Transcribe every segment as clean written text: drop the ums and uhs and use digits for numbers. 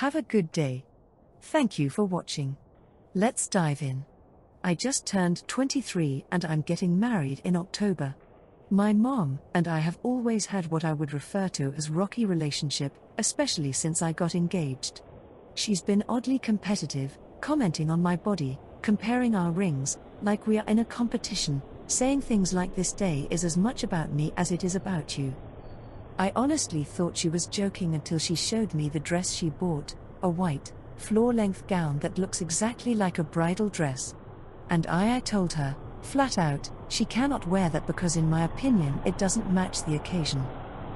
Have a good day. Thank you for watching. Let's dive in. I just turned 23 and I'm getting married in October. My mom and I have always had what I would refer to as rocky relationship, especially since I got engaged. She's been oddly competitive, commenting on my body, comparing our rings, like we are in a competition, saying things like this day is as much about me as it is about you. I honestly thought she was joking until she showed me the dress she bought, a white, floor-length gown that looks exactly like a bridal dress. And I told her, flat out, she cannot wear that because in my opinion it doesn't match the occasion.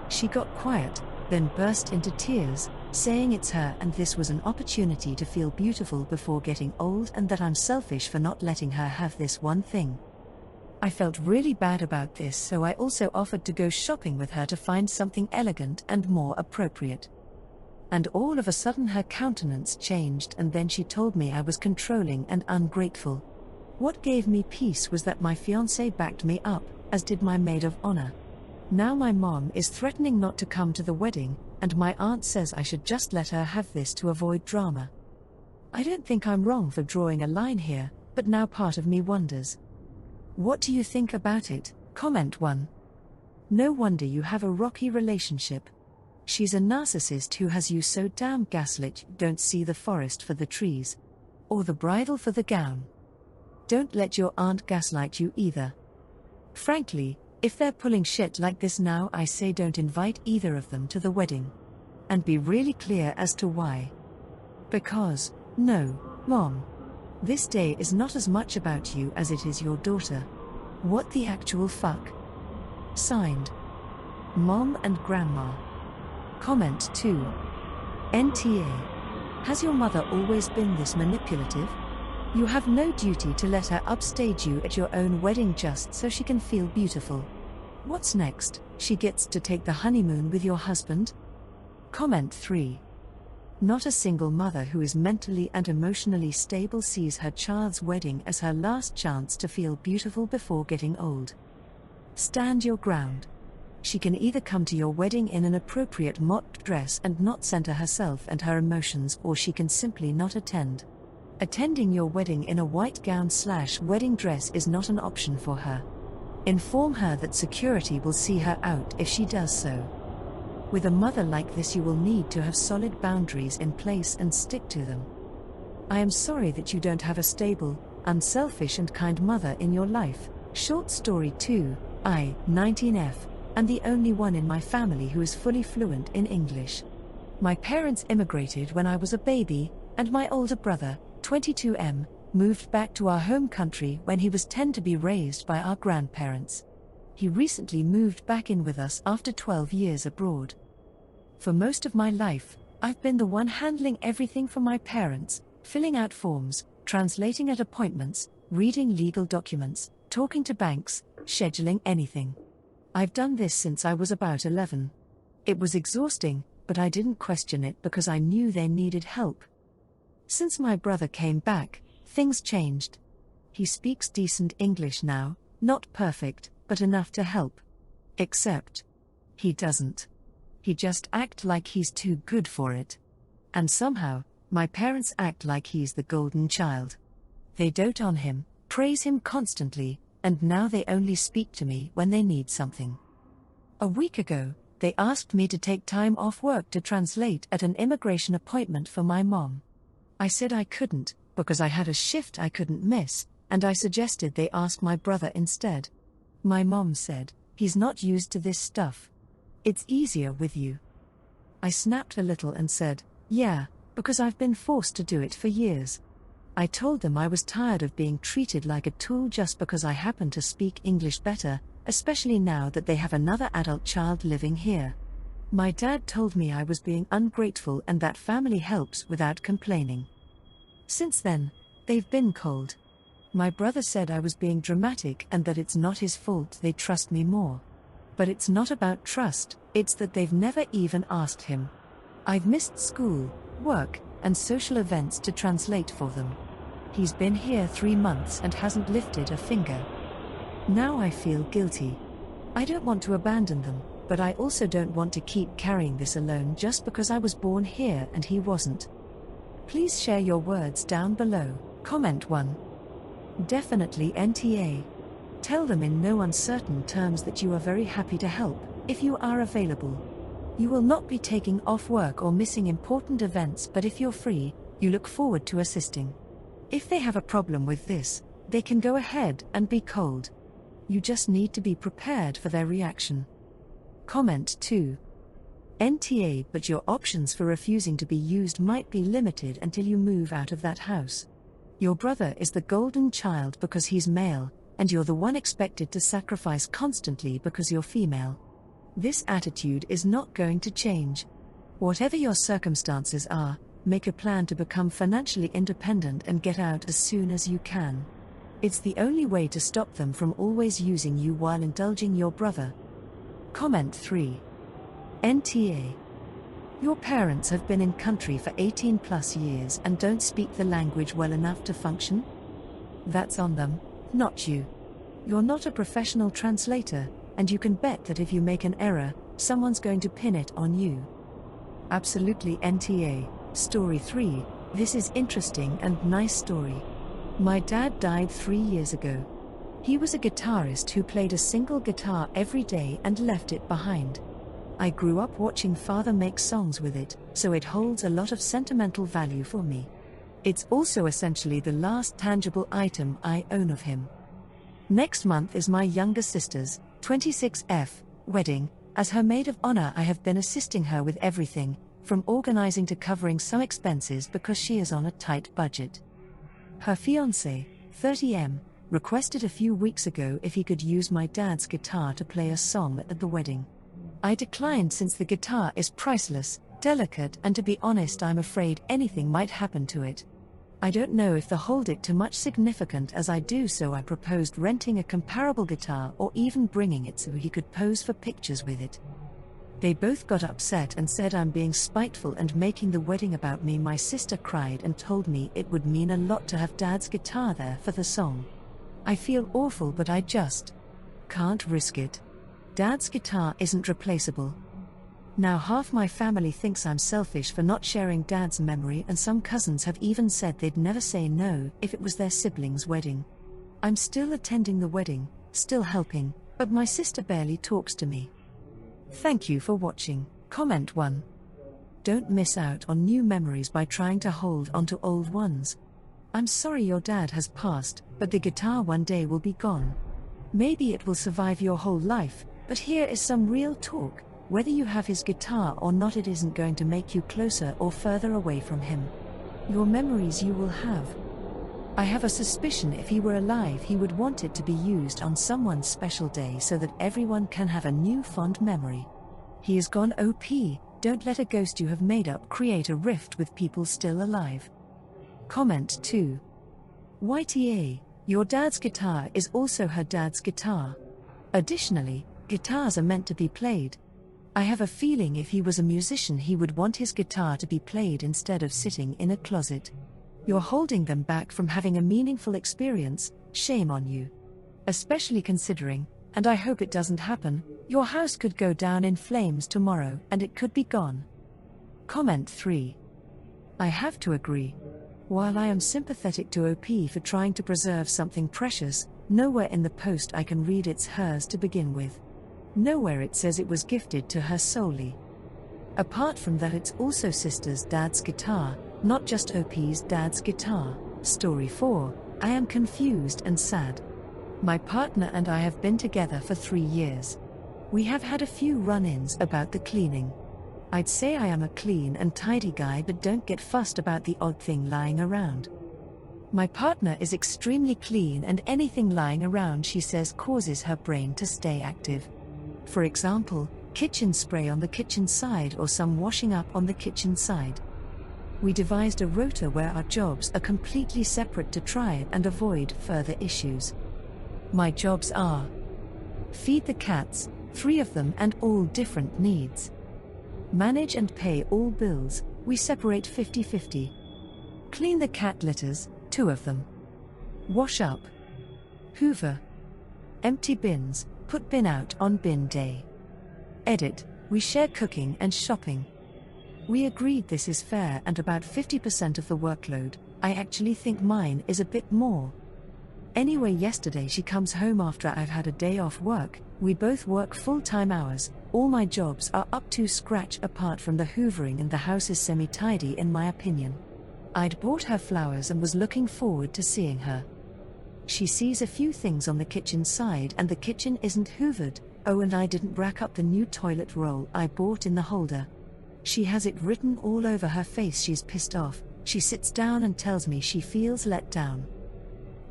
She got quiet, then burst into tears, saying it's her and this was an opportunity to feel beautiful before getting old and that I'm selfish for not letting her have this one thing. I felt really bad about this, so I also offered to go shopping with her to find something elegant and more appropriate. And all of a sudden her countenance changed and then she told me I was controlling and ungrateful. What gave me peace was that my fiancé backed me up, as did my maid of honor. Now my mom is threatening not to come to the wedding, and my aunt says I should just let her have this to avoid drama. I don't think I'm wrong for drawing a line here, but now part of me wonders. What do you think about it? Comment 1. No wonder you have a rocky relationship. She's a narcissist who has you so damn gaslit you don't see the forest for the trees. Or the bridal for the gown. Don't let your aunt gaslight you either. Frankly, if they're pulling shit like this now, I say don't invite either of them to the wedding. And be really clear as to why. Because, no, Mom. This day is not as much about you as it is your daughter. What the actual fuck? Signed. Mom and Grandma. Comment 2. NTA. Has your mother always been this manipulative? You have no duty to let her upstage you at your own wedding just so she can feel beautiful. What's next? She gets to take the honeymoon with your husband? Comment 3. Not a single mother who is mentally and emotionally stable sees her child's wedding as her last chance to feel beautiful before getting old. Stand your ground. She can either come to your wedding in an appropriate mock dress and not center herself and her emotions, or she can simply not attend. Attending your wedding in a white gown/wedding dress is not an option for her. Inform her that security will see her out if she does so. With a mother like this, you will need to have solid boundaries in place and stick to them. I am sorry that you don't have a stable, unselfish and kind mother in your life. Short story 2, I, 19F, am the only one in my family who is fully fluent in English. My parents immigrated when I was a baby, and my older brother, 22M, moved back to our home country when he was 10 to be raised by our grandparents. He recently moved back in with us after 12 years abroad. For most of my life, I've been the one handling everything for my parents, filling out forms, translating at appointments, reading legal documents, talking to banks, scheduling anything. I've done this since I was about 11. It was exhausting, but I didn't question it because I knew they needed help. Since my brother came back, things changed. He speaks decent English now, not perfect, but enough to help. Except, he doesn't. He just acts like he's too good for it. And somehow, my parents act like he's the golden child. They dote on him, praise him constantly, and now they only speak to me when they need something. A week ago, they asked me to take time off work to translate at an immigration appointment for my mom. I said I couldn't, because I had a shift I couldn't miss, and I suggested they ask my brother instead. My mom said, he's not used to this stuff. It's easier with you. I snapped a little and said, yeah, because I've been forced to do it for years. I told them I was tired of being treated like a tool just because I happen to speak English better, especially now that they have another adult child living here. My dad told me I was being ungrateful and that family helps without complaining. Since then, they've been cold. My brother said I was being dramatic and that it's not his fault they trust me more. But it's not about trust, it's that they've never even asked him. I've missed school, work, and social events to translate for them. He's been here 3 months and hasn't lifted a finger. Now I feel guilty. I don't want to abandon them, But I also don't want to keep carrying this alone just because I was born here and he wasn't. Please share your words down below. Comment 1. Definitely NTA. Tell them in no uncertain terms that you are very happy to help, if you are available. You will not be taking off work or missing important events, but if you're free, you look forward to assisting. If they have a problem with this, they can go ahead and be cold. You just need to be prepared for their reaction. Comment 2. NTA, but your options for refusing to be used might be limited until you move out of that house. Your brother is the golden child because he's male, and you're the one expected to sacrifice constantly because you're female. This attitude is not going to change. Whatever your circumstances are, make a plan to become financially independent and get out as soon as you can. It's the only way to stop them from always using you while indulging your brother. Comment 3. NTA. Your parents have been in country for 18 plus years and don't speak the language well enough to function? That's on them, not you. You're not a professional translator, and you can bet that if you make an error, someone's going to pin it on you. Absolutely NTA. Story 3. This is interesting and nice story. My dad died 3 years ago. He was a guitarist who played a single guitar every day and left it behind. I grew up watching father make songs with it, so it holds a lot of sentimental value for me. It's also essentially the last tangible item I own of him. Next month is my younger sister's, 26F, wedding. As her maid of honor, I have been assisting her with everything, from organizing to covering some expenses because she is on a tight budget. Her fiancé, 30M, requested a few weeks ago if he could use my dad's guitar to play a song at the wedding. I declined since the guitar is priceless, delicate, and to be honest, I'm afraid anything might happen to it. I don't know if they hold it to much significant as I do, so I proposed renting a comparable guitar or even bringing it so he could pose for pictures with it. They both got upset and said I'm being spiteful and making the wedding about me. My sister cried and told me it would mean a lot to have dad's guitar there for the song. I feel awful, but I just can't risk it. Dad's guitar isn't replaceable. Now half my family thinks I'm selfish for not sharing dad's memory, and some cousins have even said they'd never say no if it was their sibling's wedding. I'm still attending the wedding, still helping, but my sister barely talks to me. Thank you for watching. Comment 1. Don't miss out on new memories by trying to hold onto old ones. I'm sorry your dad has passed, but the guitar one day will be gone. Maybe it will survive your whole life, but here is some real talk. Whether you have his guitar or not, it isn't going to make you closer or further away from him. Your memories you will have. I have a suspicion if he were alive he would want it to be used on someone's special day so that everyone can have a new fond memory. He is gone OP, don't let a ghost you have made up create a rift with people still alive. Comment 2. YTA, your dad's guitar is also her dad's guitar. Additionally, guitars are meant to be played. I have a feeling if he was a musician he would want his guitar to be played instead of sitting in a closet. You're holding them back from having a meaningful experience, shame on you. Especially considering, and I hope it doesn't happen, your house could go down in flames tomorrow and it could be gone. Comment 3. I have to agree. While I am sympathetic to OP for trying to preserve something precious, nowhere in the post I can read it's hers to begin with. Nowhere it says it was gifted to her solely. Apart from that, it's also sister's dad's guitar, not just OP's dad's guitar. Story 4, I am confused and sad. My partner and I have been together for 3 years. We have had a few run-ins about the cleaning. I'd say I am a clean and tidy guy, but don't get fussed about the odd thing lying around. My partner is extremely clean, and anything lying around, she says, causes her brain to stay active. For example, kitchen spray on the kitchen side or some washing up on the kitchen side. We devised a rota where our jobs are completely separate to try and avoid further issues. My jobs are: feed the cats, 3 of them and all different needs. Manage and pay all bills, we separate 50-50. Clean the cat litters, 2 of them. Wash up. Hoover. Empty bins, put bin out on bin day. Edit, we share cooking and shopping. We agreed this is fair and about 50% of the workload. I actually think mine is a bit more. Anyway, yesterday she comes home after I've had a day off work. We both work full-time hours. All my jobs are up to scratch apart from the hoovering, and the house is semi-tidy in my opinion. I'd bought her flowers and was looking forward to seeing her. She sees a few things on the kitchen side and the kitchen isn't hoovered. Oh, and I didn't rack up the new toilet roll I bought in the holder. She has it written all over her face. She's pissed off. She sits down and tells me she feels let down.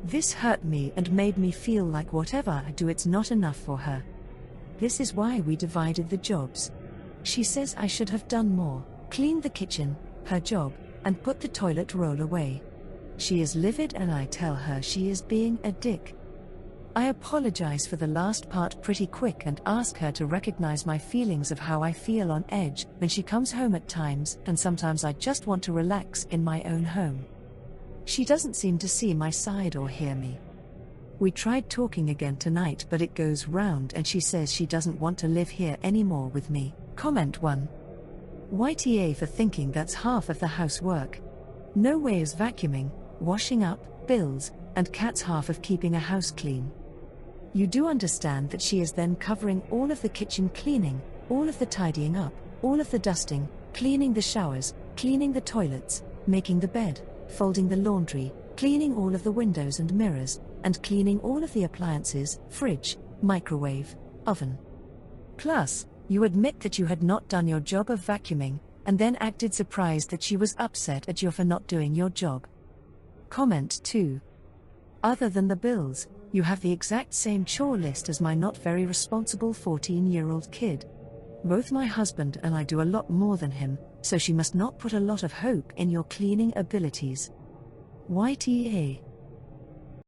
This hurt me and made me feel like whatever I do, it's not enough for her. This is why we divided the jobs. She says I should have done more, cleaned the kitchen, her job, and put the toilet roll away. She is livid and I tell her she is being a dick. I apologize for the last part pretty quick and ask her to recognize my feelings of how I feel on edge when she comes home at times, and sometimes I just want to relax in my own home. She doesn't seem to see my side or hear me. We tried talking again tonight, but it goes round and she says she doesn't want to live here anymore with me. Comment 1. YTA for thinking that's half of the housework. No way is vacuuming, washing up, bills, and Kat's half of keeping a house clean. You do understand that she is then covering all of the kitchen cleaning, all of the tidying up, all of the dusting, cleaning the showers, cleaning the toilets, making the bed, folding the laundry, cleaning all of the windows and mirrors, and cleaning all of the appliances, fridge, microwave, oven. Plus, you admit that you had not done your job of vacuuming, and then acted surprised that she was upset at you for not doing your job. Comment 2. Other than the bills, you have the exact same chore list as my not very responsible 14-year-old kid. Both my husband and I do a lot more than him, so she must not put a lot of hope in your cleaning abilities. YTA.